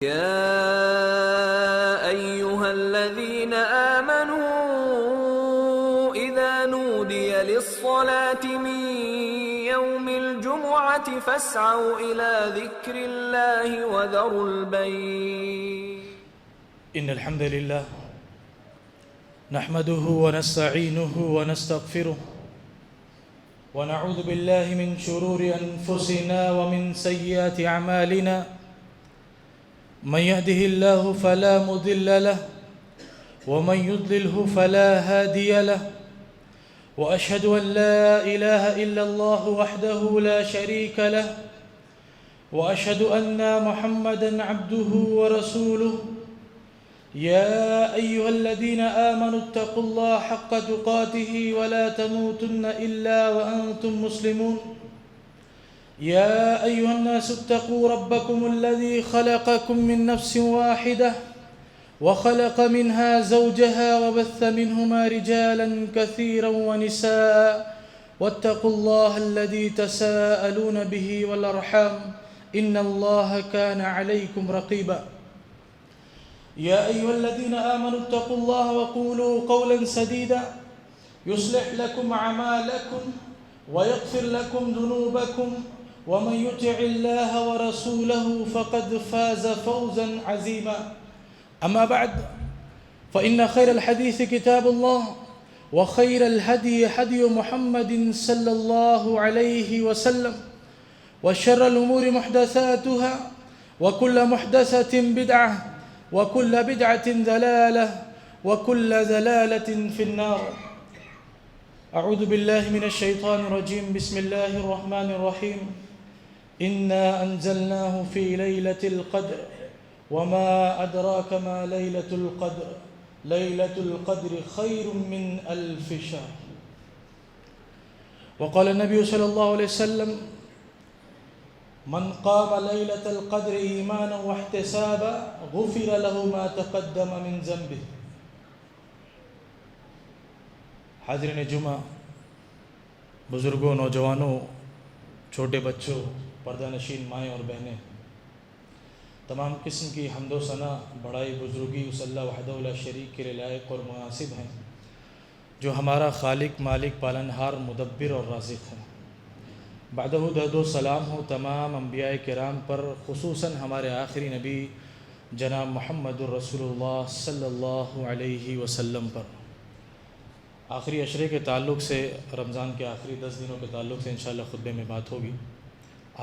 يا أيها الذين آمنوا إذا نودي للصلاة من يوم الجمعة فاسعوا إلى ذكر الله وذروا البيع. إن الحمد لله نحمده ونستعينه ونستغفره ونعوذ بالله من شرور أنفسنا ومن سيئات أعمالنا. من يهده الله فلا مضل له ومن يضلله فلا هادي له، وأشهد أن لا إله إلا الله وحده لا شريك له، وأشهد أن محمدًا عبده ورسوله. يا أيها الذين آمنوا اتقوا الله حق تقاته ولا تموتن إلا وأنتم مسلمون. يا أيها الناس اتقوا ربكم الذي خلقكم من نفس واحدة وخلق منها زوجها وبث منهما رجالا كثيرا ونساء، واتقوا الله الذي تساءلون به والأرحام إن الله كان عليكم رقيبا. يا أيها الذين آمنوا اتقوا الله وقولوا قولا سديدا يصلح لكم أعمالكم ويغفر لكم ذنوبكم، ومن يطع الله ورسوله فقد فاز فوزا عظيما. أما بعد فإن خير الحديث كتاب الله، وخير الهدي هدي محمد صلى الله عليه وسلم، وشر الأمور محدثاتها، وكل محدثة بدعة، وكل بدعة ضلالة، وكل ضلالة في النار. أعوذ بالله من الشيطان الرجيم. بسم الله الرحمن الرحيم. إنا أنزلناه في ليلة القدر وما أدراك ما ليلة القدر ليلة القدر خير من 1000 شهر. وقال النبي صلى الله عليه وسلم: من قام ليلة القدر إيمانا واحتسابا غفر له ما تقدم من ذنبه. حاضرین جمعہ، بزرگوں، نوجوانوں، چھوٹے بچوں، پردہ نشین مائیں اور بہنیں، تمام قسم کی حمد و ثنا، بڑائی، بزرگی اس اللہ وحدہ لا شریک کے لائق اور مناسب ہیں جو ہمارا خالق، مالک، پالنہار، مدبر اور رازق ہے۔ بعدہ درود و سلام ہو تمام انبیاء کرام پر، خصوصاً ہمارے آخری نبی جناب محمد الرسول اللہ صلی اللہ علیہ وسلم پر۔ آخری عشرے کے تعلق سے، رمضان کے آخری 10 دنوں کے تعلق سے انشاءاللہ خطبے میں بات ہوگی،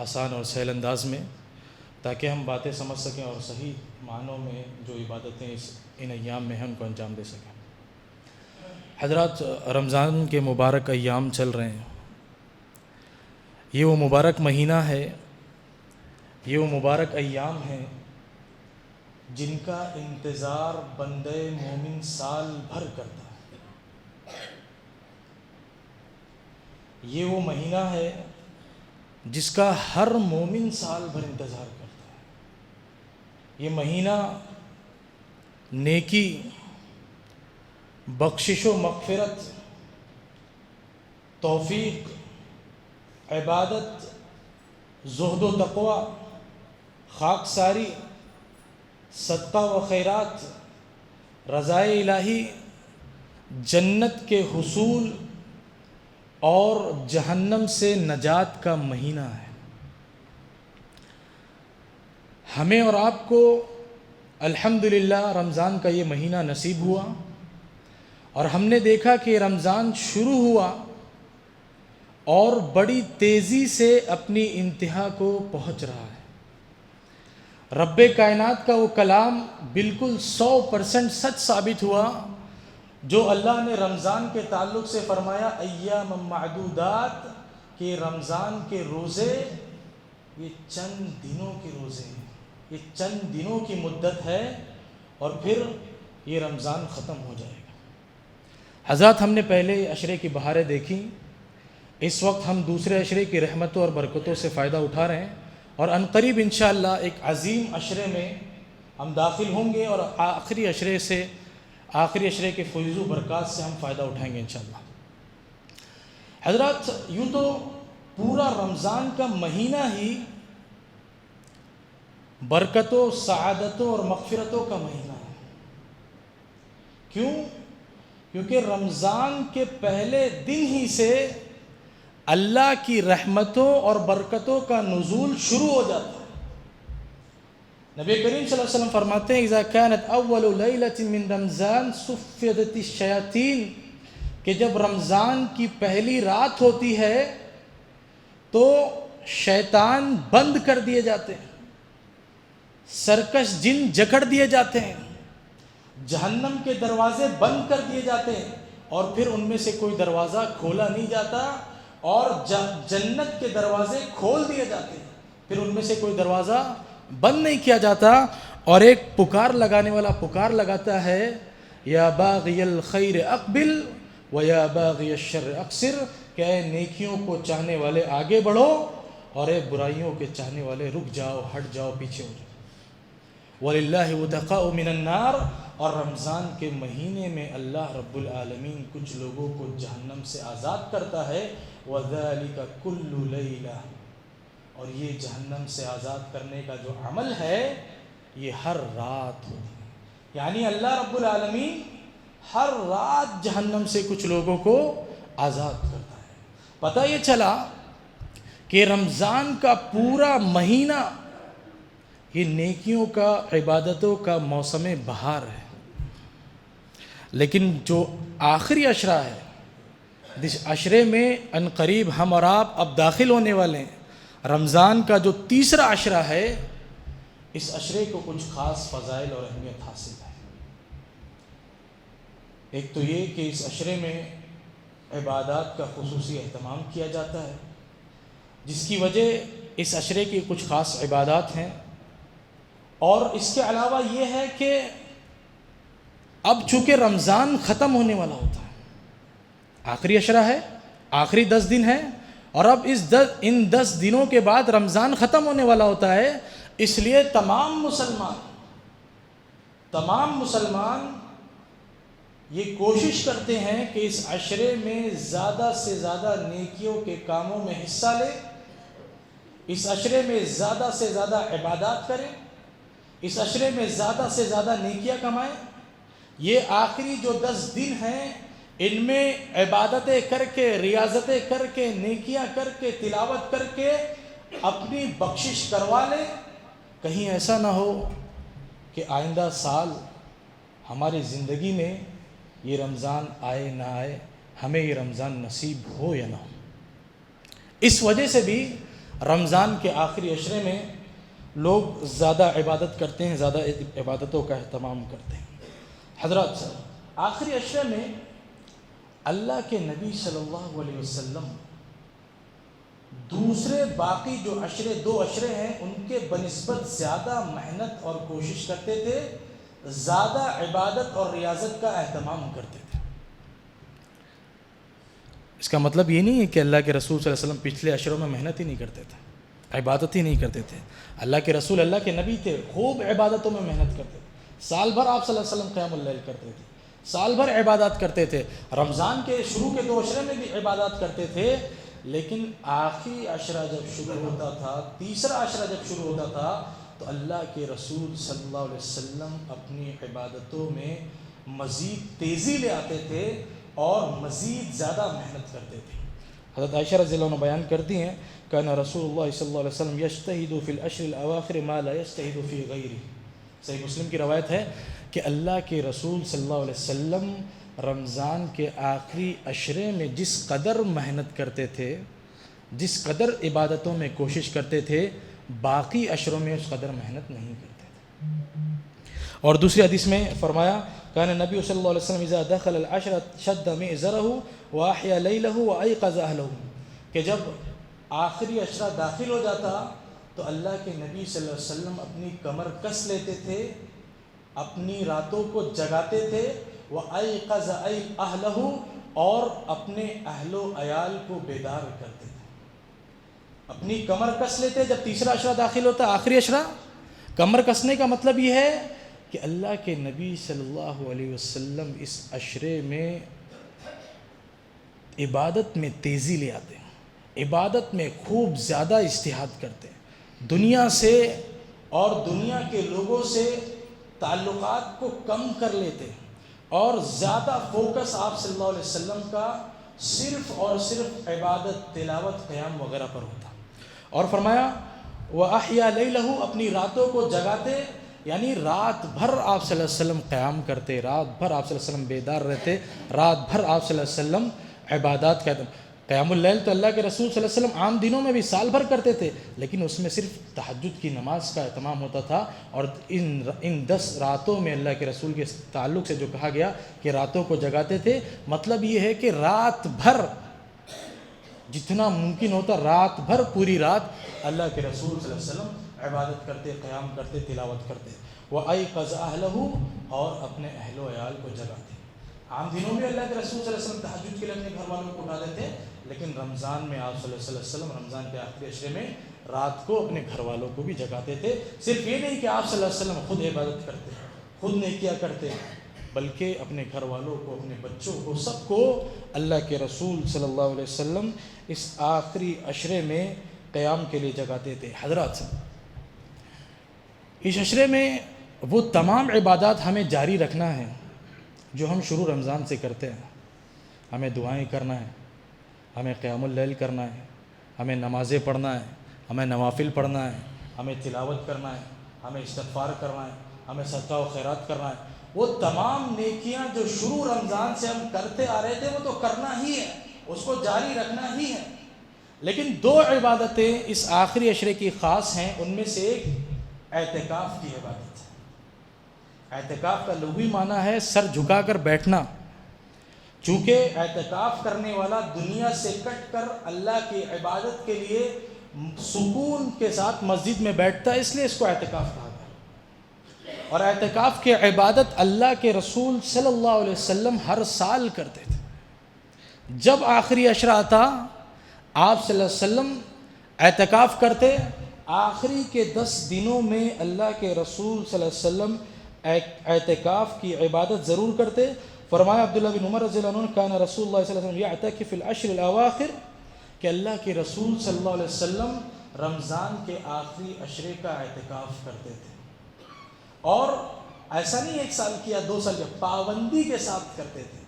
آسان اور سہل انداز میں، تاکہ ہم باتیں سمجھ سکیں اور صحیح معنوں میں جو عبادتیں ان ایام میں ہیں ان کو انجام دے سکیں۔ حضرات، رمضان کے مبارک ایام چل رہے ہیں۔ یہ وہ مبارک مہینہ ہے، یہ وہ مبارک ایام ہیں جن کا انتظار بندے مومن سال بھر کرتا ہے۔ یہ وہ مہینہ ہے جس کا ہر مومن سال بھر انتظار کرتا ہے۔ یہ مہینہ نیکی، بخشش و مغفرت، توفیق، عبادت، زہد و تقوی، خاکساری، صدقہ و خیرات، رضائے الہی، جنت کے حصول اور جہنم سے نجات کا مہینہ ہے۔ ہمیں اور آپ کو الحمدللہ رمضان کا یہ مہینہ نصیب ہوا، اور ہم نے دیکھا کہ رمضان شروع ہوا اور بڑی تیزی سے اپنی انتہا کو پہنچ رہا ہے۔ رب کائنات کا وہ کلام بالکل 100% سچ ثابت ہوا جو اللہ نے رمضان کے تعلق سے فرمایا، ایام معدودات، کہ رمضان کے روزے یہ چند دنوں کے روزے ہیں، یہ چند دنوں کی مدت ہے اور پھر یہ رمضان ختم ہو جائے گا۔ حضرات، ہم نے پہلے عشرے کی بہاریں دیکھی، اس وقت ہم دوسرے عشرے کی رحمتوں اور برکتوں سے فائدہ اٹھا رہے ہیں، اور عنقریب انشاءاللہ ایک عظیم عشرے میں ہم داخل ہوں گے، اور آخری عشرے کے فیض و برکات سے ہم فائدہ اٹھائیں گے انشاءاللہ۔ حضرات، یوں تو پورا رمضان کا مہینہ ہی برکتوں، سعادتوں اور مغفرتوں کا مہینہ ہے۔ کیوں؟ کیونکہ رمضان کے پہلے دن ہی سے اللہ کی رحمتوں اور برکتوں کا نزول شروع ہو جاتا ہے۔ نبی کریم صلی اللہ علیہ وسلم فرماتے ہیں اذا كانت اول لیلۃ من رمضان صفدت الشیاطین، کہ جب رمضان کی پہلی رات ہوتی ہے تو شیطان بند کر دیے جاتے ہیں، سرکش جن جکڑ دیے جاتے ہیں، جہنم کے دروازے بند کر دیے جاتے ہیں، اور پھر ان میں سے کوئی دروازہ کھولا نہیں جاتا، اور جنت کے دروازے کھول دیے جاتے ہیں، پھر ان میں سے کوئی دروازہ بند نہیں کیا جاتا۔ اور ایک پکار لگانے والا پکار لگاتا ہے یا باغی الخیر اقبل و یا باغی الشر اقصر، کہ اے نیکیوں کو چاہنے والے آگے بڑھو اور اے برائیوں کے چاہنے والے رک جاؤ، ہٹ جاؤ، پیچھے ہو جاؤ۔ وَلِلَّهِ وُتَقَاءُ مِنَ النَّارِ، اور رمضان کے مہینے میں اللہ رب العالمین کچھ لوگوں کو جہنم سے آزاد کرتا ہے۔ وَذَلِكَ كُلُّ لَيْلَةٍ، اور یہ جہنم سے آزاد کرنے کا جو عمل ہے یہ ہر رات ہوتی ہے، یعنی اللہ رب العالمین ہر رات جہنم سے کچھ لوگوں کو آزاد کرتا ہے۔ پتہ یہ چلا کہ رمضان کا پورا مہینہ یہ نیکیوں کا، عبادتوں کا موسم بہار ہے، لیکن جو آخری عشرہ ہے، جس عشرے میں ان قریب ہم اور آپ اب داخل ہونے والے ہیں، رمضان کا جو تیسرا عشرہ ہے، اس عشرے کو کچھ خاص فضائل اور اہمیت حاصل ہے۔ ایک تو یہ کہ اس عشرے میں عبادات کا خصوصی اہتمام کیا جاتا ہے، جس کی وجہ اس عشرے کی کچھ خاص عبادات ہیں، اور اس کے علاوہ یہ ہے کہ اب چونکہ رمضان ختم ہونے والا ہوتا ہے، آخری عشرہ ہے، آخری 10 دن ہے، اور اب ان 10 دنوں کے بعد رمضان ختم ہونے والا ہوتا ہے، اس لیے تمام مسلمان یہ کوشش کرتے ہیں کہ اس عشرے میں زیادہ سے زیادہ نیکیوں کے کاموں میں حصہ لیں، اس عشرے میں زیادہ سے زیادہ عبادات کریں، اس عشرے میں زیادہ سے زیادہ نیکیاں کمائیں۔ یہ آخری جو 10 دن ہیں، ان میں عبادتیں کر کے، ریاضتیں کر کے، نیکیاں کر کے، تلاوت کر کے اپنی بخشش کروا لیں، کہیں ایسا نہ ہو کہ آئندہ سال ہماری زندگی میں یہ رمضان آئے نہ آئے، ہمیں یہ رمضان نصیب ہو یا نہ ہو۔ اس وجہ سے بھی رمضان کے آخری عشرے میں لوگ زیادہ عبادت کرتے ہیں، زیادہ عبادتوں کا اہتمام کرتے ہیں۔ حضرات، آخری عشرے میں اللہ کے نبی صلی اللہ علیہ وسلم دوسرے باقی جو عشرے، 2 عشرے ہیں، ان کے بنسبت زیادہ محنت اور کوشش کرتے تھے، زیادہ عبادت اور ریاضت کا اہتمام کرتے تھے۔ اس کا مطلب یہ نہیں ہے کہ اللہ کے رسول صلی اللہ علیہ وسلم پچھلے عشروں میں محنت ہی نہیں کرتے تھے، عبادت ہی نہیں کرتے تھے۔ اللہ کے رسول اللہ کے نبی تھے، خوب عبادتوں میں محنت کرتے تھے، سال بھر آپ صلی اللہ علیہ وسلم قیام اللیل کرتے تھے، سال بھر عبادات کرتے تھے، رمضان کے شروع کے 2 عشرے میں بھی عبادات کرتے تھے، لیکن آخری عشرہ جب شروع ہوتا تھا، تیسرا عشرہ جب شروع ہوتا تھا، تو اللہ کے رسول صلی اللہ علیہ وسلم اپنی عبادتوں میں مزید تیزی لے آتے تھے اور مزید زیادہ محنت کرتے تھے۔ حضرت عائشہ رضی اللہ عنہ بیان کرتی ہیں کہ رسول اللہ صلی اللہ علیہ وسلم یجتہد فی العشر الاواخر ما لا یجتہد فی غیرہ۔ صحیح مسلم کی روایت ہے کہ اللہ کے رسول صلی اللہ علیہ وسلم رمضان کے آخری عشرے میں جس قدر محنت کرتے تھے، جس قدر عبادتوں میں کوشش کرتے تھے، باقی عشروں میں اس قدر محنت نہیں کرتے تھے۔ اور دوسری حدیث میں فرمایا کان نبی صلی اللہ علیہ وسلم اذا دخل العشر شد مئزرہ واحیا لیلہ وایقظ اہلہ، کہ جب آخری عشرہ داخل ہو جاتا تو اللہ کے نبی صلی اللہ علیہ وسلم اپنی کمر کس لیتے تھے، اپنی راتوں کو جگاتے تھے، وایقظ اہلہ، اور اپنے اہل و عیال کو بیدار کرتے تھے۔ اپنی کمر کس لیتے جب تیسرا عشرہ داخل ہوتا، آخری عشرہ۔ کمر کسنے کا مطلب یہ ہے کہ اللہ کے نبی صلی اللہ علیہ وسلم اس عشرے میں عبادت میں تیزی لے آتے ہیں، عبادت میں خوب زیادہ اجتہاد کرتے ہیں، دنیا سے اور دنیا کے لوگوں سے تعلقات کو کم کر لیتے اور زیادہ فوکس آپ صلی اللہ علیہ وسلم کا صرف اور صرف عبادت، تلاوت، قیام وغیرہ پر ہوتا. اور فرمایا وَأَحْيَا لَيْلَهُ، اپنی راتوں کو جگاتے، یعنی رات بھر آپ صلی اللہ علیہ وسلم قیام کرتے، رات بھر آپ صلی اللہ علیہ وسلم بیدار رہتے، رات بھر آپ صلی اللہ علیہ وسلم عبادات کرتے. قیام اللیل تو اللہ کے رسول صلی اللہ علیہ وسلم عام دنوں میں بھی سال بھر کرتے تھے، لیکن اس میں صرف تہجد کی نماز کا اہتمام ہوتا تھا. اور ان 10 راتوں میں اللہ کے رسول کے تعلق سے جو کہا گیا کہ راتوں کو جگاتے تھے، مطلب یہ ہے کہ رات بھر جتنا ممکن ہوتا رات بھر، پوری رات اللہ کے رسول صلی اللہ علیہ وسلم عبادت کرتے، قیام کرتے، تلاوت کرتے. وَأَيْقَظَ أَهْلَهُ، اور اپنے اہل و عیال کو جگاتے. عام دنوں میں اللہ کے رسول صلی اللہ علیہ وسلم تہجد کے لیے اپنے گھر والوں کو اٹھا دیتے، لیکن رمضان میں آپ صلی اللہ علیہ وسلم رمضان کے آخری عشرے میں رات کو اپنے گھر والوں کو بھی جگاتے تھے. صرف یہ نہیں کہ آپ صلی اللہ علیہ وسلم خود عبادت کرتے، خود نیکیاں کرتے، بلکہ اپنے گھر والوں کو، اپنے بچوں کو، سب کو اللہ کے رسول صلی اللہ علیہ وسلم اس آخری عشرے میں قیام کے لیے جگاتے تھے. حضرات، اس عشرے میں وہ تمام عبادات ہمیں جاری رکھنا ہے جو ہم شروع رمضان سے کرتے ہیں. ہمیں دعائیں کرنا ہے، ہمیں قیام اللیل کرنا ہے، ہمیں نمازیں پڑھنا ہے، ہمیں نوافل پڑھنا ہے، ہمیں تلاوت کرنا ہے، ہمیں استغفار کرنا ہے، ہمیں صدقہ و خیرات کرنا ہے. وہ تمام نیکیاں جو شروع رمضان سے ہم کرتے آ رہے تھے وہ تو کرنا ہی ہے، اس کو جاری رکھنا ہی ہے. لیکن 2 عبادتیں اس آخری عشرے کی خاص ہیں. ان میں سے ایک اعتکاف کی عبادت ہے. اعتکاف کا لغوی معنی ہے سر جھکا کر بیٹھنا. چونکہ اعتکاف کرنے والا دنیا سے کٹ کر اللہ کی عبادت کے لیے سکون کے ساتھ مسجد میں بیٹھتا ہے، اس لیے اس کو اعتکاف کہا گیا. اور اعتکاف کی عبادت اللہ کے رسول صلی اللہ علیہ وسلم ہر سال کرتے تھے. جب آخری عشرہ آتا آپ صلی اللہ علیہ وسلم اعتکاف کرتے. آخری کے 10 دنوں میں اللہ کے رسول صلی اللہ علیہ وسلم اعتکاف کی عبادت ضرور کرتے. فرمایا عبداللہ بن عمر رضی اللہ عنہ کان رسول اللہ صلی اللہ علیہ وسلم یعتکف فی العشر الاواخر، کہ اللہ کے رسول صلی اللہ علیہ وسلم رمضان کے آخری عشرے کا اعتکاف کرتے تھے. اور ایسا نہیں 1 سال کیا 2 سال کیا، پابندی کے ساتھ کرتے تھے.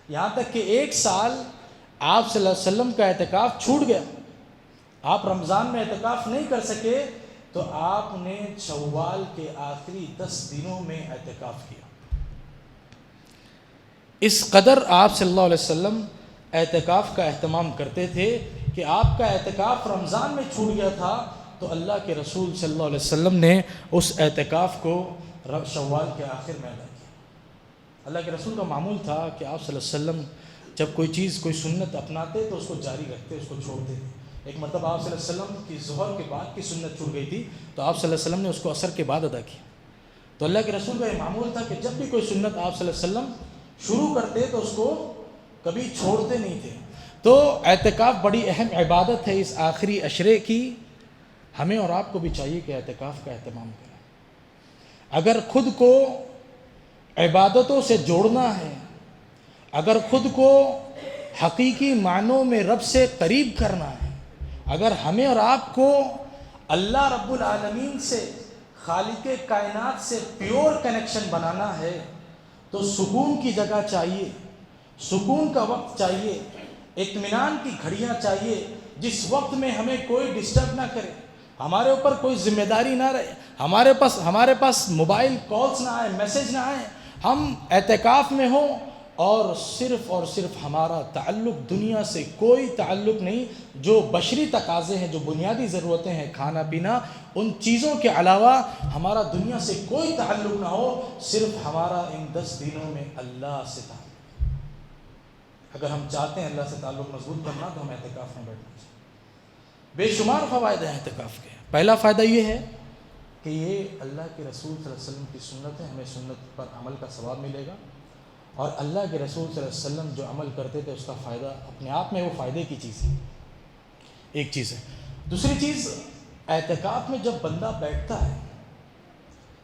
یہاں تک کہ 1 سال آپ صلی اللہ علیہ وسلم کا اعتکاف چھوٹ گیا. آپ رمضان میں اعتکاف نہیں کر سکے تو آپ نے شوال کے آخری 10 دنوں میں اعتکاف کیا. اس قدر آپ صلی اللہ علیہ وسلم اعتکاف کا اہتمام کرتے تھے کہ آپ کا اعتکاف رمضان میں چھوٹ گیا تھا تو اللہ کے رسول صلی اللہ علیہ وسلم نے اس اعتکاف کو شوال کے آخر میں ادا کیا. اللہ کے رسول کا معمول تھا کہ آپ صلی اللہ علیہ وسلم جب کوئی چیز، کوئی سنت اپناتے تو اس کو جاری رکھتے، اس کو چھوڑتے تھے. ایک مرتبہ آپ صلی اللہ علیہ وسلم کی ظہر کے بعد کی سنت چھوٹ گئی تھی تو آپ صلی اللہ علیہ وسلم نے اس کو عصر کے بعد ادا کیا. تو اللہ کے رسول کا یہ معمول تھا کہ جب بھی کوئی سنت آپ صلی اللہ علیہ وسلم شروع کرتے تو اس کو کبھی چھوڑتے نہیں تھے. تو اعتکاف بڑی اہم عبادت ہے اس آخری عشرے کی. ہمیں اور آپ کو بھی چاہیے کہ اعتکاف کا اہتمام کریں. اگر خود کو عبادتوں سے جوڑنا ہے، اگر خود کو حقیقی معنوں میں رب سے قریب کرنا ہے، اگر ہمیں اور آپ کو اللہ رب العالمین سے، خالق کائنات سے پیور کنیکشن بنانا ہے تو سکون کی جگہ چاہیے، سکون کا وقت چاہیے، اطمینان کی گھڑیاں چاہیے جس وقت میں ہمیں کوئی ڈسٹرب نہ کرے، ہمارے اوپر کوئی ذمہ داری نہ رہے، ہمارے پاس موبائل کالز نہ آئے، میسج نہ آئے. ہم اعتکاف میں ہوں اور صرف ہمارا تعلق دنیا سے کوئی تعلق نہیں. جو بشری تقاضے ہیں، جو بنیادی ضرورتیں ہیں، کھانا پینا، ان چیزوں کے علاوہ ہمارا دنیا سے کوئی تعلق نہ ہو. صرف ہمارا ان 10 دنوں میں اللہ سے تعلق. اگر ہم چاہتے ہیں اللہ سے تعلق مضبوط کرنا تو ہم اعتکاف میں بیٹھنا چاہیے. بے شمار فوائد ہیں اعتکاف کے. پہلا فائدہ یہ ہے کہ یہ اللہ کے رسول صلی اللہ علیہ وسلم کی سنت ہے، ہمیں سنت پر عمل کا ثواب ملے گا. اور اللہ کے رسول صلی اللہ علیہ وسلم جو عمل کرتے تھے اس کا فائدہ اپنے آپ میں وہ فائدے کی چیز ہے، ایک چیز ہے. دوسری چیز، اعتکاف میں جب بندہ بیٹھتا ہے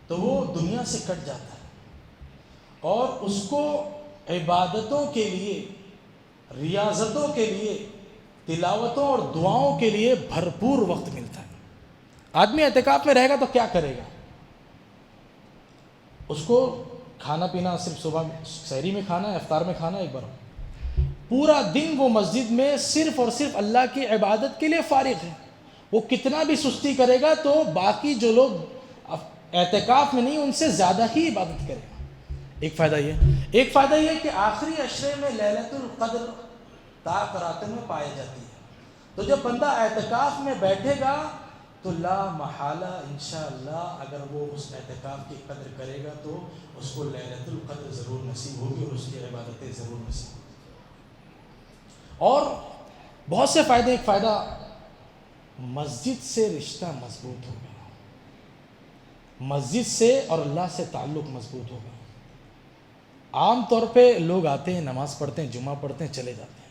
تو وہ دنیا سے کٹ جاتا ہے اور اس کو عبادتوں کے لیے، ریاضتوں کے لیے، تلاوتوں اور دعاؤں کے لیے بھرپور وقت ملتا ہے. آدمی اعتکاف میں رہے گا تو کیا کرے گا؟ اس کو کھانا پینا صرف صبح سحری میں کھانا ہے، افطار میں کھانا ہے، ایک بار پورا دن وہ مسجد میں صرف اور صرف اللہ کی عبادت کے لیے فارغ ہے. وہ کتنا بھی سستی کرے گا تو باقی جو لوگ اعتکاف میں نہیں ان سے زیادہ ہی عبادت کرے گا. ایک فائدہ یہ کہ آخری عشرے میں لیلۃ القدر راتوں میں پائی جاتی ہے. تو جب بندہ اعتکاف میں بیٹھے گا تو لا محالہ انشاءاللہ اگر وہ اس اعتکاف کی قدر کرے گا تو اس کو لیلۃ القدر ضرور نصیب ہوگی اور اس کی عبادتیں ضرور نصیب ہوگی. اور بہت سے فائدے. ایک فائدہ مسجد سے رشتہ مضبوط ہوگا، مسجد سے اور اللہ سے تعلق مضبوط ہوگا. عام طور پہ لوگ آتے ہیں، نماز پڑھتے ہیں، جمعہ پڑھتے ہیں، چلے جاتے ہیں.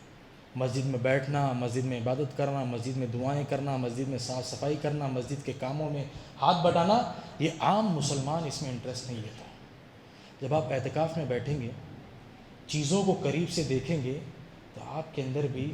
مسجد میں بیٹھنا، مسجد میں عبادت کرنا، مسجد میں دعائیں کرنا، مسجد میں صاف صفائی کرنا، مسجد کے کاموں میں ہاتھ بٹانا، یہ عام مسلمان اس میں انٹرسٹ نہیں لیتا. جب آپ اعتکاف میں بیٹھیں گے، چیزوں کو قریب سے دیکھیں گے تو آپ کے اندر بھی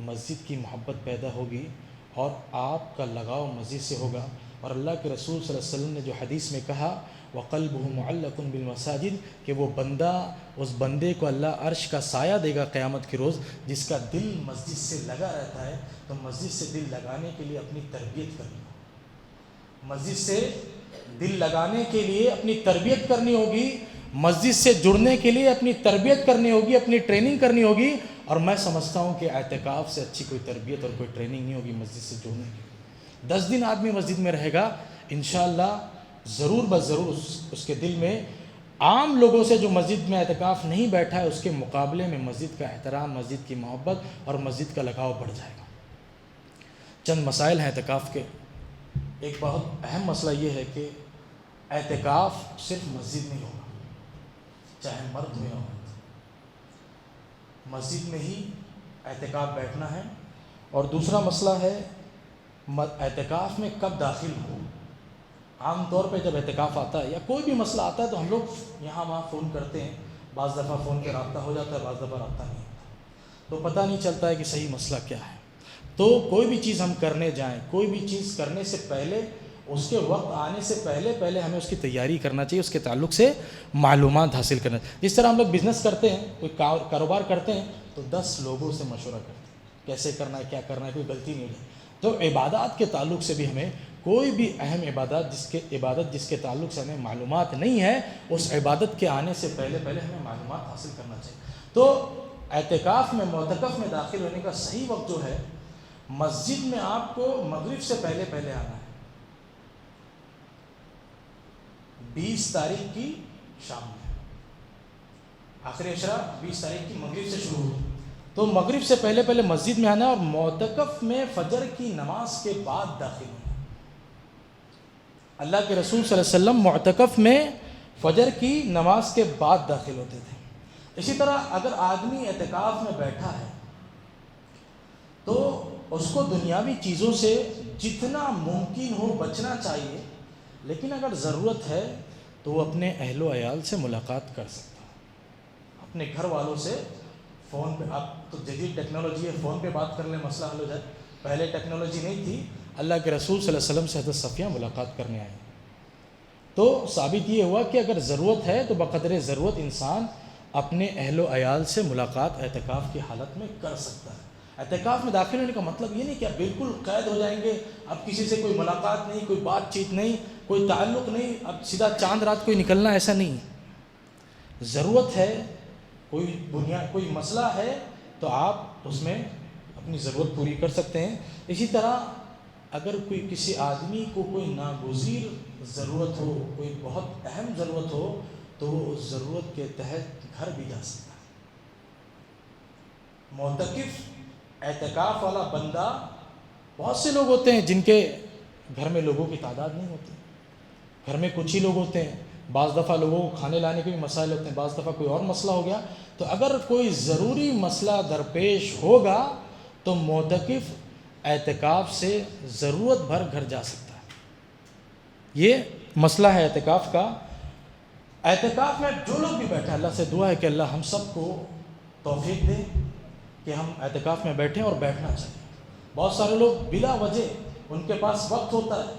مسجد کی محبت پیدا ہوگی اور آپ کا لگاؤ مسجد سے ہوگا. اور اللہ کے رسول صلی اللہ علیہ وسلم نے جو حدیث میں کہا وَقَلْبُهُ مُعَلَّقٌ بِالْمَسَاجِدِ کہ وہ بندہ، اس بندے کو اللہ عرش کا سایہ دے گا قیامت کے روز جس کا دل مسجد سے لگا رہتا ہے. تو مسجد سے دل لگانے کے لیے اپنی تربیت کرنی ہوگی، مسجد سے دل لگانے کے لیے اپنی تربیت کرنی ہوگی، مسجد سے جڑنے کے لیے اپنی تربیت کرنی ہوگی، اپنی ٹریننگ کرنی ہوگی. اور میں سمجھتا ہوں کہ اعتکاف سے اچھی کوئی تربیت اور کوئی ٹریننگ نہیں ہوگی مسجد سے جڑنے کی. 10 دن آدمی مسجد میں رہے گا انشاءاللہ ضرور بضرور اس کے دل میں عام لوگوں سے جو مسجد میں اعتکاف نہیں بیٹھا ہے اس کے مقابلے میں مسجد کا احترام، مسجد کی محبت اور مسجد کا لگاؤ بڑھ جائے گا. چند مسائل ہیں اعتکاف کے. ایک بہت اہم مسئلہ یہ ہے کہ اعتکاف صرف مسجد میں ہوگا، چاہے مرد ہو یا عورت، مسجد میں ہی اعتکاف بیٹھنا ہے. اور دوسرا مسئلہ ہے اعتکاف میں کب داخل ہو. عام طور پہ جب اعتکاف آتا ہے یا کوئی بھی مسئلہ آتا ہے تو ہم لوگ یہاں وہاں فون کرتے ہیں، بعض دفعہ فون پہ رابطہ ہو جاتا ہے، بعض دفعہ رابطہ نہیں ہوتا، تو پتہ نہیں چلتا ہے کہ صحیح مسئلہ کیا ہے. تو کوئی بھی چیز ہم کرنے جائیں، کوئی بھی چیز کرنے سے پہلے، اس کے وقت آنے سے پہلے ہمیں اس کی تیاری کرنا چاہیے، اس کے تعلق سے معلومات حاصل کرنا چاہیے. جس طرح ہم لوگ بزنس کرتے ہیں، کوئی کاروبار کرتے ہیں تو 10 لوگوں سے مشورہ کرتے ہیں کیسے کرنا ہے، کیا کرنا ہے، کوئی غلطی نہیں ہے. تو عبادات کے تعلق سے بھی ہمیں کوئی بھی اہم عبادت جس کے تعلق سے ہمیں معلومات نہیں ہے، اس عبادت کے آنے سے پہلے ہمیں معلومات حاصل کرنا چاہیے. تو اعتکاف میں، معتکف میں داخل ہونے کا صحیح وقت جو ہے، مسجد میں آپ کو مغرب سے پہلے آنا ہے. 20 تاریخ کی شام میں، آخری عشرہ 20 تاریخ کی مغرب سے شروع ہوئی، تو مغرب سے پہلے مسجد میں آنا ہے. اور معتکف میں فجر کی نماز کے بعد داخل ہونا. اللہ کے رسول صلی اللہ علیہ وسلم معتکف میں فجر کی نماز کے بعد داخل ہوتے تھے. اسی طرح اگر آدمی اعتکاف میں بیٹھا ہے تو اس کو دنیاوی چیزوں سے جتنا ممکن ہو بچنا چاہیے، لیکن اگر ضرورت ہے تو وہ اپنے اہل و عیال سے ملاقات کر سکتا ہے، اپنے گھر والوں سے فون پہ. اب تو جدید ٹیکنالوجی ہے، فون پہ بات کر لیں مسئلہ حل ہو جائے. پہلے ٹیکنالوجی نہیں تھی. اللہ کے رسول صلی اللہ علیہ وسلم سے حضرت صفیہ ملاقات کرنے آئے تو ثابت یہ ہوا کہ اگر ضرورت ہے تو بقدر ضرورت انسان اپنے اہل و عیال سے ملاقات اعتکاف کی حالت میں کر سکتا ہے. اعتکاف میں داخل ہونے کا مطلب یہ نہیں کہ آپ بالکل قید ہو جائیں گے، اب کسی سے کوئی ملاقات نہیں، کوئی بات چیت نہیں، کوئی تعلق نہیں، اب سیدھا چاند رات کوئی نکلنا، ایسا نہیں. ضرورت ہے، کوئی مسئلہ ہے تو آپ اس میں اپنی ضرورت پوری کر سکتے ہیں. اسی طرح اگر کسی آدمی کو کوئی ناگزیر ضرورت ہو، کوئی بہت اہم ضرورت ہو تو وہ اس ضرورت کے تحت گھر بھی جا سکتا ہے. معتکف اعتکاف والا بندہ، بہت سے لوگ ہوتے ہیں جن کے گھر میں لوگوں کی تعداد نہیں ہوتی، گھر میں کچھ ہی لوگ ہوتے ہیں، بعض دفعہ لوگوں کو کھانے لانے کے بھی مسائل ہوتے ہیں، بعض دفعہ کوئی اور مسئلہ ہو گیا. تو اگر کوئی ضروری مسئلہ درپیش ہوگا تو معتکف اعتکاف سے ضرورت بھر گھر جا سکتا ہے. یہ مسئلہ ہے اعتکاف کا. اعتکاف میں جو لوگ بھی بیٹھے، اللہ سے دعا ہے کہ اللہ ہم سب کو توفیق دے کہ ہم اعتکاف میں بیٹھیں اور بیٹھنا چاہیے. بہت سارے لوگ بلا وجہ، ان کے پاس وقت ہوتا ہے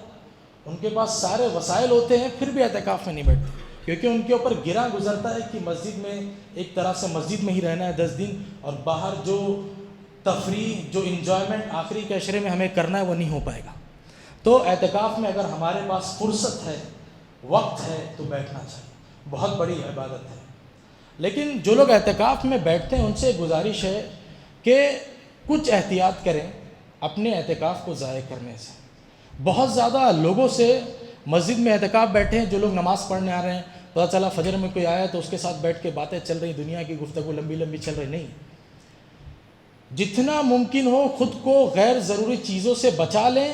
ان کے پاس سارے وسائل ہوتے ہیں پھر بھی اعتکاف میں نہیں بیٹھتے، کیونکہ ان کے اوپر گرا گزرتا ہے کہ مسجد میں ایک طرح سے مسجد میں ہی رہنا ہے 10 دن، اور باہر جو تفریح جو انجوائمنٹ آخری کے عشرے میں ہمیں کرنا ہے وہ نہیں ہو پائے گا۔ تو اعتکاف میں اگر ہمارے پاس فرصت ہے، وقت ہے، تو بیٹھنا چاہیے، بہت بڑی عبادت ہے۔ لیکن جو لوگ اعتکاف میں بیٹھتے ہیں ان سے گزارش ہے کہ کچھ احتیاط کریں اپنے اعتکاف کو ضائع کرنے سے۔ بہت زیادہ لوگوں سے مسجد میں اعتکاف بیٹھے ہیں، جو لوگ نماز پڑھنے آ رہے ہیں، پتہ چلا فجر میں کوئی آیا تو اس کے ساتھ بیٹھ کے باتیں چل رہی، دنیا کی گفتگو لمبی لمبی چل رہی۔ نہیں، جتنا ممکن ہو خود کو غیر ضروری چیزوں سے بچا لیں،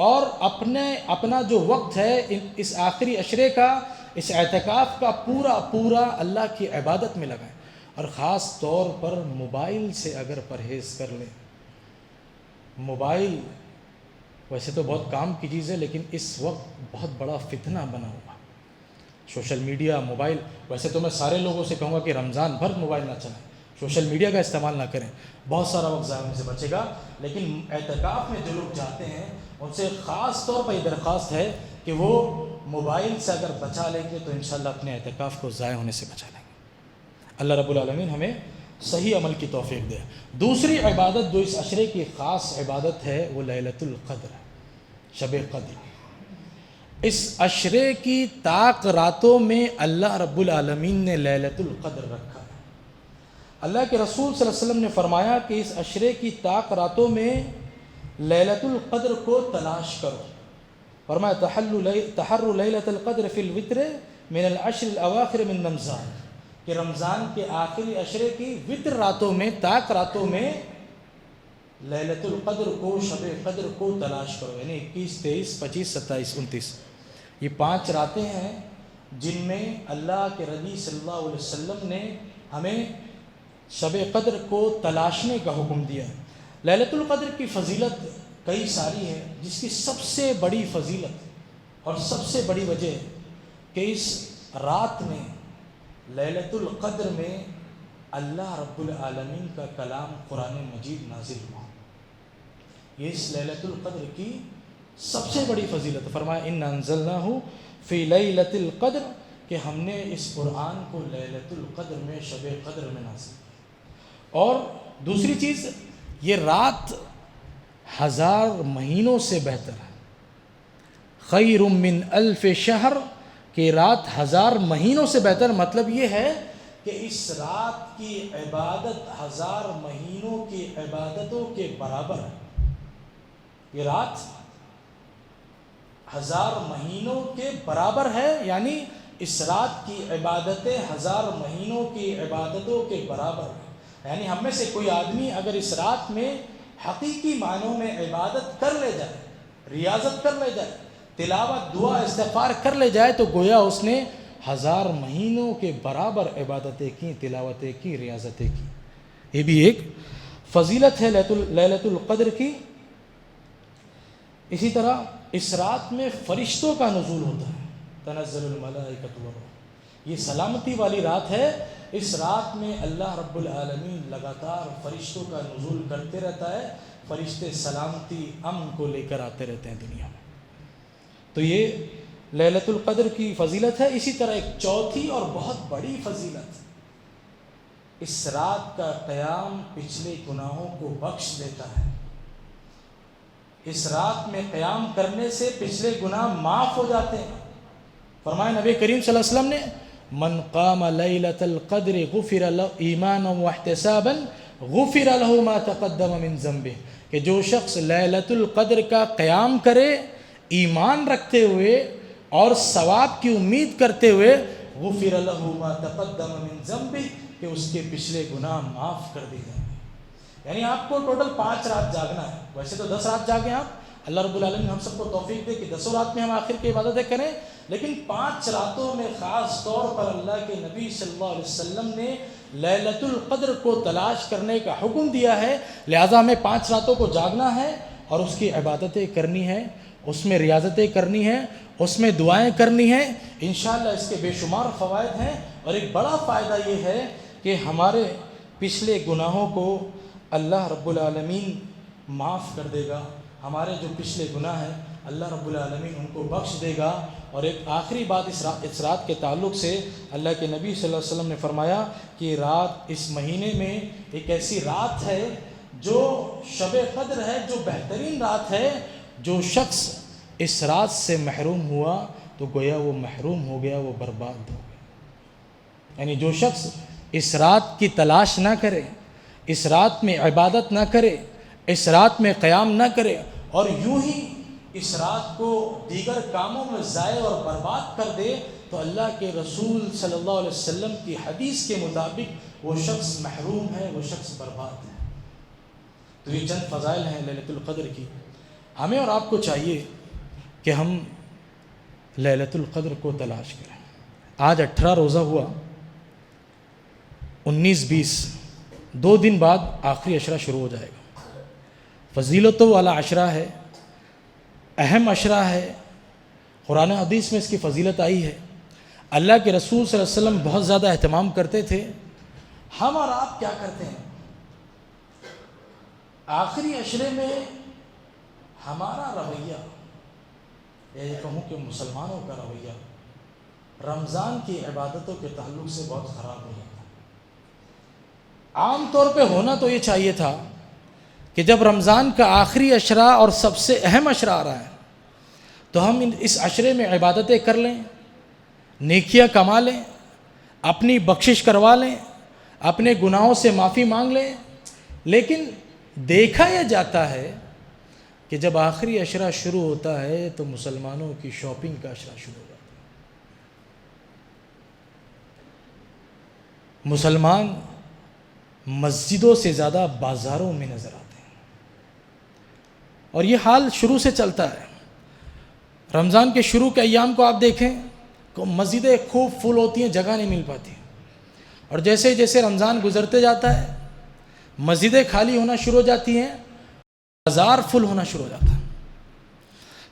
اور اپنا جو وقت ہے اس آخری عشرے کا، اس اعتکاف کا پورا اللہ کی عبادت میں لگائیں، اور خاص طور پر موبائل سے اگر پرہیز کر لیں۔ موبائل ویسے تو بہت کام کی چیز ہے، لیکن اس وقت بہت بڑا فتنہ بنا ہوا، سوشل میڈیا، موبائل۔ ویسے تو میں سارے لوگوں سے کہوں گا کہ رمضان بھر موبائل نہ چلائیں، سوشل میڈیا کا استعمال نہ کریں، بہت سارا وقت ضائع ہونے سے بچے گا۔ لیکن اعتکاف میں جو لوگ جاتے ہیں ان سے خاص طور پر یہ درخواست ہے کہ وہ موبائل سے اگر بچا لیں گے تو انشاءاللہ اپنے اعتکاف کو ضائع ہونے سے بچا لیں گے۔ اللہ رب العالمین ہمیں صحیح عمل کی توفیق دے۔ دوسری عبادت جو اس عشرے کی خاص عبادت ہے وہ لیلۃ القدر ہے، شب قدر۔ اس عشرے کی طاق راتوں میں اللہ رب العالمین نے لیلۃ القدر رکھا ہے۔ اللہ کے رسول صلی اللہ علیہ وسلم نے فرمایا کہ اس عشرے کی طاق راتوں میں لیلۃ القدر کو تلاش کرو۔ فرمایا تحر لیلۃ القدر فی الوتر من العشر الاواخر من رمضان، کہ رمضان کے آخری عشرے کی وتر راتوں میں، طاق راتوں میں لیلۃ القدر کو، شب قدر کو تلاش کرو، یعنی 21، 23، 25، 27، 29۔ یہ 5 راتیں ہیں جن میں اللہ کے نبی صلی اللہ علیہ وسلم نے ہمیں شب قدر کو تلاشنے کا حکم دیا ہے۔ لیلۃ القدر کی فضیلت کئی ساری ہے، جس کی سب سے بڑی فضیلت اور سب سے بڑی وجہ ہے کہ اس رات میں، لیلۃ القدر میں، اللہ رب العالمین کا کلام قرآن مجید نازل ہوا۔ یہ اس لیلۃ القدر کی سب سے بڑی فضیلت۔ فرمایا انا انزلناہ فی لیلۃ القدر، کہ ہم نے اس قرآن کو لیلۃ القدر میں، شب قدر میں نازل کیا۔ اور دوسری چیز، یہ رات 1000 مہینوں سے بہتر ہے، خیر من 1000 شہر، کہ رات 1000 مہینوں سے بہتر۔ مطلب یہ ہے کہ اس رات کی عبادت 1000 مہینوں کی عبادتوں کے برابر ہے۔ یہ رات 1000 مہینوں کے برابر ہے، یعنی اس رات کی عبادتیں 1000 مہینوں کی عبادتوں کے برابر ہیں۔ یعنی ہم میں سے کوئی آدمی اگر اس رات میں حقیقی معنوں میں عبادت کر لے جائے، ریاضت کر لے جائے، تلاوت، دعا، استغفار کر لے جائے، تو گویا اس نے 1000 مہینوں کے برابر عبادتیں کی، تلاوتیں کی، ریاضتیں کی۔ یہ بھی ایک فضیلت ہے لیلۃ القدر کی۔ اسی طرح اس رات میں فرشتوں کا نزول ہوتا ہے، تنزل الملائکۃ والروح، یہ سلامتی والی رات ہے۔ اس رات میں اللہ رب العالمین لگاتار فرشتوں کا نزول کرتے رہتا ہے، فرشتے سلامتی، امن کو لے کر آتے رہتے ہیں دنیا میں۔ تو یہ لیلۃ القدر کی فضیلت ہے۔ اسی طرح ایک چوتھی اور بہت بڑی فضیلت، اس رات کا قیام پچھلے گناہوں کو بخش دیتا ہے۔ اس رات میں قیام کرنے سے پچھلے گناہ معاف ہو جاتے ہیں۔ فرمایا نبی کریم صلی اللہ علیہ وسلم نے، من قام لیلۃ القدر غفر له ایمانا واحتسابا غفر له ما تقدم من ذنبه، کہ جو شخص لیلۃ القدر کا قیام کرے ایمان رکھتے ہوئے اور ثواب کی امید کرتے ہوئے، غفر له ما تقدم من ذنبه، کہ اس کے پچھلے گناہ معاف کر دیے جائیں گے۔ یعنی آپ کو ٹوٹل 5 رات جاگنا ہے، ویسے تو 10 رات جاگیں آپ، اللہ رب العالمین ہم سب کو توفیق دے کہ 10 رات میں ہم آخر کی عبادتیں کریں، لیکن 5 راتوں میں خاص طور پر اللہ کے نبی صلی اللہ علیہ وسلم نے لیلۃ القدر کو تلاش کرنے کا حکم دیا ہے۔ لہٰذا ہمیں 5 راتوں کو جاگنا ہے اور اس کی عبادتیں کرنی ہیں، اس میں ریاضتیں کرنی ہیں، اس میں دعائیں کرنی ہیں۔ انشاءاللہ اس کے بے شمار فوائد ہیں، اور ایک بڑا فائدہ یہ ہے کہ ہمارے پچھلے گناہوں کو اللہ رب العالمین معاف کر دے گا۔ ہمارے جو پچھلے گناہ ہیں اللہ رب العالمین ان کو بخش دے گا۔ اور ایک آخری بات اس رات کے تعلق سے، اللہ کے نبی صلی اللہ علیہ وسلم نے فرمایا کہ رات اس مہینے میں ایک ایسی رات ہے جو شب قدر ہے، جو بہترین رات ہے۔ جو شخص اس رات سے محروم ہوا تو گویا وہ محروم ہو گیا، وہ برباد ہو گیا۔ یعنی جو شخص اس رات کی تلاش نہ کرے، اس رات میں عبادت نہ کرے، اس رات میں قیام نہ کرے، اور یوں ہی اس رات کو دیگر کاموں میں ضائع اور برباد کر دے، تو اللہ کے رسول صلی اللہ علیہ وسلم کی حدیث کے مطابق وہ شخص محروم ہے، وہ شخص برباد ہے۔ تو یہ چند فضائل ہیں لیلۃ القدر کی۔ ہمیں اور آپ کو چاہیے کہ ہم لیلۃ القدر کو تلاش کریں۔ آج 18 روزہ ہوا، 19 20 2 دن بعد آخری عشرہ شروع ہو جائے گا۔ فضیلتوں والا عشرہ ہے، اہم عشرہ ہے، قرآن حدیث میں اس کی فضیلت آئی ہے۔ اللہ کے رسول صلی اللہ علیہ وسلم بہت زیادہ اہتمام کرتے تھے۔ ہم اور آپ کیا کرتے ہیں؟ آخری عشرے میں ہمارا رویہ، یا یہ کہوں کہ مسلمانوں کا رویہ رمضان کی عبادتوں کے تعلق سے بہت خراب ہو جاتا ہے۔ عام طور پہ ہونا تو یہ چاہیے تھا کہ جب رمضان کا آخری عشرہ اور سب سے اہم عشرہ آ رہا ہے تو ہم اس عشرے میں عبادتیں کر لیں، نیکیاں کما لیں، اپنی بخشش کروا لیں، اپنے گناہوں سے معافی مانگ لیں۔ لیکن دیکھا یہ جاتا ہے کہ جب آخری عشرہ شروع ہوتا ہے تو مسلمانوں کی شاپنگ کا عشرہ شروع ہو جاتا ہے۔ مسلمان مسجدوں سے زیادہ بازاروں میں نظر آتے ہیں، اور یہ حال شروع سے چلتا ہے۔ رمضان کے شروع کے ایام کو آپ دیکھیں کہ مسجدیں خوب فل ہوتی ہیں، جگہ نہیں مل پاتی، اور جیسے جیسے رمضان گزرتے جاتا ہے مسجدیں خالی ہونا شروع ہو جاتی ہیں، بازار فل ہونا شروع ہو جاتا ہے۔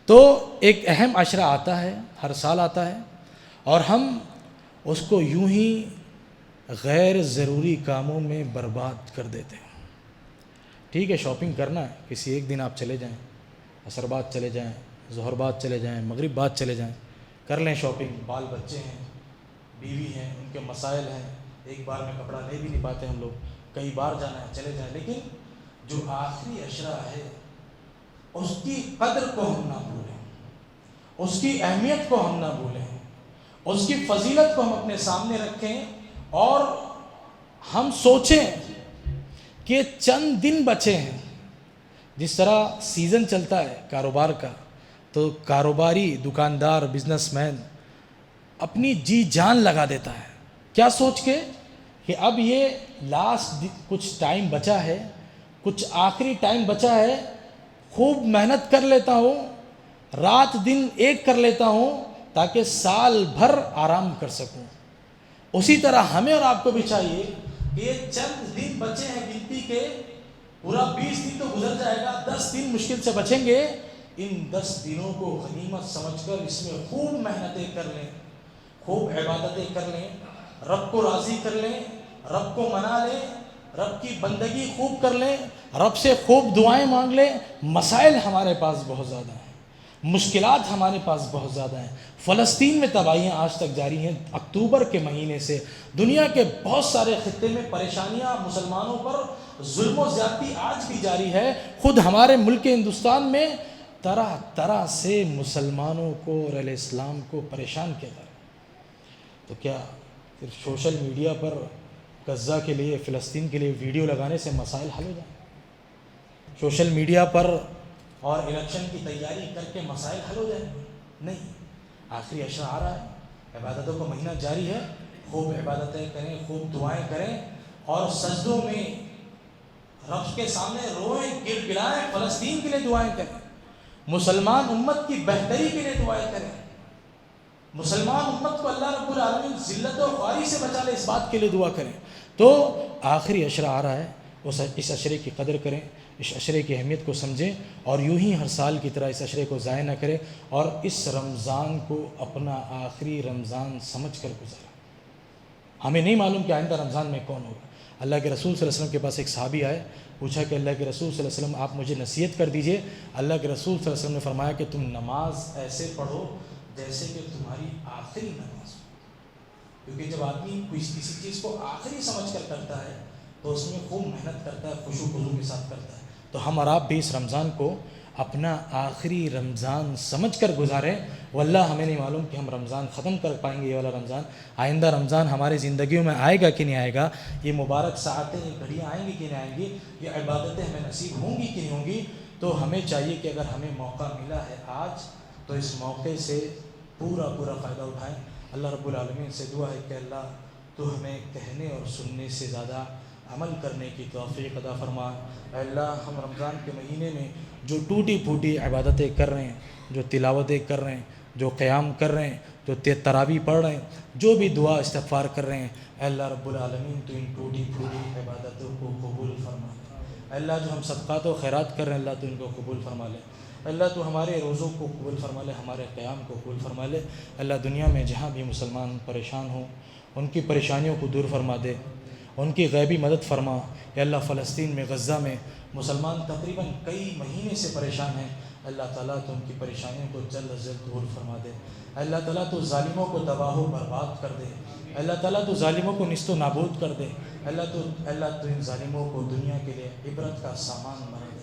تو ایک اہم عشرہ آتا ہے، ہر سال آتا ہے، اور ہم اس کو یوں ہی غیر ضروری کاموں میں برباد کر دیتے ہیں۔ ٹھیک ہے، شاپنگ کرنا ہے، کسی ایک دن آپ چلے جائیں، عصر بعد چلے جائیں، ظہر بعد چلے جائیں، مغرب بعد چلے جائیں، کر لیں شاپنگ۔ بال بچے ہیں، بیوی ہیں، ان کے مسائل ہیں، ایک بار میں کپڑا لے بھی نہیں پاتے ہم لوگ، کئی بار جانا ہے، چلے جائیں۔ لیکن جو آخری عشرہ ہے اس کی قدر کو ہم نہ بھولیں، اس کی اہمیت کو ہم نہ بھولیں، اس کی فضیلت کو ہم اپنے سامنے رکھیں، اور ہم سوچیں کہ چند دن بچے ہیں۔ جس طرح سیزن چلتا ہے کاروبار کا، تو کاروباری دکاندار بزنس مین اپنی جی جان لگا دیتا ہے، کیا سوچ کے کہ اب یہ لاسٹ کچھ ٹائم بچا ہے، کچھ آخری ٹائم بچا ہے، خوب محنت کر لیتا ہوں، رات دن ایک کر لیتا ہوں تاکہ سال بھر آرام کر سکوں۔ اسی طرح ہمیں اور آپ کو بھی چاہیے کہ یہ چند دن بچے ہیں گنتی کے، پورا 20 دن تو گزر جائے گا، 10 دن مشکل سے بچیں گے، ان 10 دنوں کو غنیمت سمجھ کر اس میں خوب محنتیں کر لیں، خوب عبادتیں کر لیں، رب کو راضی کر لیں، رب کو منا لیں، رب کی بندگی خوب کر لیں، رب سے خوب دعائیں مانگ لیں۔ مسائل ہمارے پاس بہت زیادہ ہیں، مشکلات ہمارے پاس بہت زیادہ ہیں۔ فلسطین میں تباہیاں آج تک جاری ہیں، اکتوبر کے مہینے سے دنیا کے بہت سارے خطے میں پریشانیاں، مسلمانوں پر ظلم و زیادتی آج بھی جاری ہے۔ خود ہمارے ملک ہندوستان میں طرح طرح سے مسلمانوں کو اور اہل اسلام کو پریشان کیا جا رہا ہے۔ تو کیا صرف سوشل میڈیا پر غزہ کے لیے، فلسطین کے لیے ویڈیو لگانے سے مسائل حل ہو جائیں؟ سوشل میڈیا پر اور الیکشن کی تیاری کر کے مسائل حل ہو جائیں؟ نہیں۔ آخری عشرہ آ رہا ہے، عبادتوں کا مہینہ جاری ہے، خوب عبادتیں کریں، خوب دعائیں کریں، اور سجدوں میں رب کے سامنے روئیں، گر گرائیں، فلسطین کے لیے دعائیں کریں، مسلمان امت کی بہتری کے لیے دعائیں کریں، مسلمان امت کو اللہ رب العالمین ذلت و خواری سے بچا لے، اس بات کے لیے دعا کریں۔ تو آخری عشرہ آ رہا ہے، اس عشرے کی قدر کریں، اس عشرے کی اہمیت کو سمجھیں، اور یوں ہی ہر سال کی طرح اس عشرے کو ضائع نہ کریں، اور اس رمضان کو اپنا آخری رمضان سمجھ کر گزاریں۔ ہمیں نہیں معلوم کہ آئندہ رمضان میں کون ہوگا۔ اللہ کے رسول صلی اللہ علیہ وسلم کے پاس ایک صحابی آئے, پوچھا کہ اللہ کے رسول صلی اللہ علیہ وسلم آپ مجھے نصیحت کر دیجئے. اللہ کے رسول صلی اللہ علیہ وسلم نے فرمایا کہ تم نماز ایسے پڑھو جیسے کہ تمہاری آخری نماز ہو, کیونکہ جب آدمی کسی چیز کو آخری سمجھ کر کرتا ہے تو اس میں خوب محنت کرتا ہے, خشوع و خضوع کے ساتھ کرتا ہے. تو ہم اور آپ بھی اس رمضان کو اپنا آخری رمضان سمجھ کر گزاریں. واللہ ہمیں نہیں معلوم کہ ہم رمضان ختم کر پائیں گے, یہ والا رمضان, آئندہ رمضان ہماری زندگیوں میں آئے گا کہ نہیں آئے گا, یہ مبارک ساعتیں, یہ گھڑیاں آئیں گی کہ نہیں آئیں گی, یہ عبادتیں ہمیں نصیب ہوں گی کہ نہیں ہوں گی. تو ہمیں چاہیے کہ اگر ہمیں موقع ملا ہے آج تو اس موقع سے پورا فائدہ اٹھائیں. اللہ رب العالمین سے دعا ہے کہ اللہ تو ہمیں کہنے اور سننے سے زیادہ عمل کرنے کی توفیق عطا فرما. اے اللہ ہم رمضان کے مہینے میں جو ٹوٹی پھوٹی عبادتیں کر رہے ہیں, جو تلاوتیں کر رہے ہیں, جو قیام کر رہے ہیں, جو تراویح پڑھ رہے ہیں, جو بھی دعا استغفار کر رہے ہیں, اے اللہ رب العالمین تو ان ٹوٹی پھوٹی عبادتوں کو قبول فرما لے. اے اللہ جو ہم صدقات و خیرات کر رہے ہیں اللہ تو ان کو قبول فرما لے. اللہ تو ہمارے روزوں کو قبول فرما لے, ہمارے قیام کو قبول فرما لے. اللہ دنیا میں جہاں بھی مسلمان پریشان ہوں ان کی پریشانیوں کو دور فرما دے, ان کی غیبی مدد فرما. یا اللہ فلسطین میں, غزہ میں مسلمان تقریباً کئی مہینے سے پریشان ہیں, اللہ تعالیٰ تو ان کی پریشانیوں کو جلد از جلد دور فرما دے. اللہ تعالیٰ تو ظالموں کو تباہ و برباد کر دے. اللہ تعالیٰ تو ظالموں کو نیست و نابود کر دے. اللہ تو ان ظالموں کو دنیا کے لیے عبرت کا سامان بنا دے.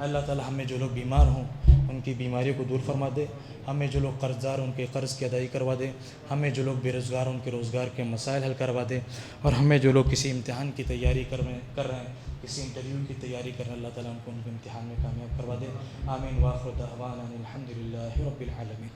اللہ تعالیٰ ہمیں جو لوگ بیمار ہوں ان کی بیماریوں کو دور فرما دے, ہمیں جو لوگ قرض دار ان کے قرض کی ادائیگی کروا دے, ہمیں جو لوگ بے روزگار ان کے روزگار کے مسائل حل کروا دے, اور ہمیں جو لوگ کسی امتحان کی تیاری کر رہے ہیں, کسی انٹرویو کی تیاری کر رہے ہیں, اللہ تعالیٰ ان کے امتحان میں کامیاب کروا دے. آمین. وآخر دعوانا الحمد للہ رب العالمین.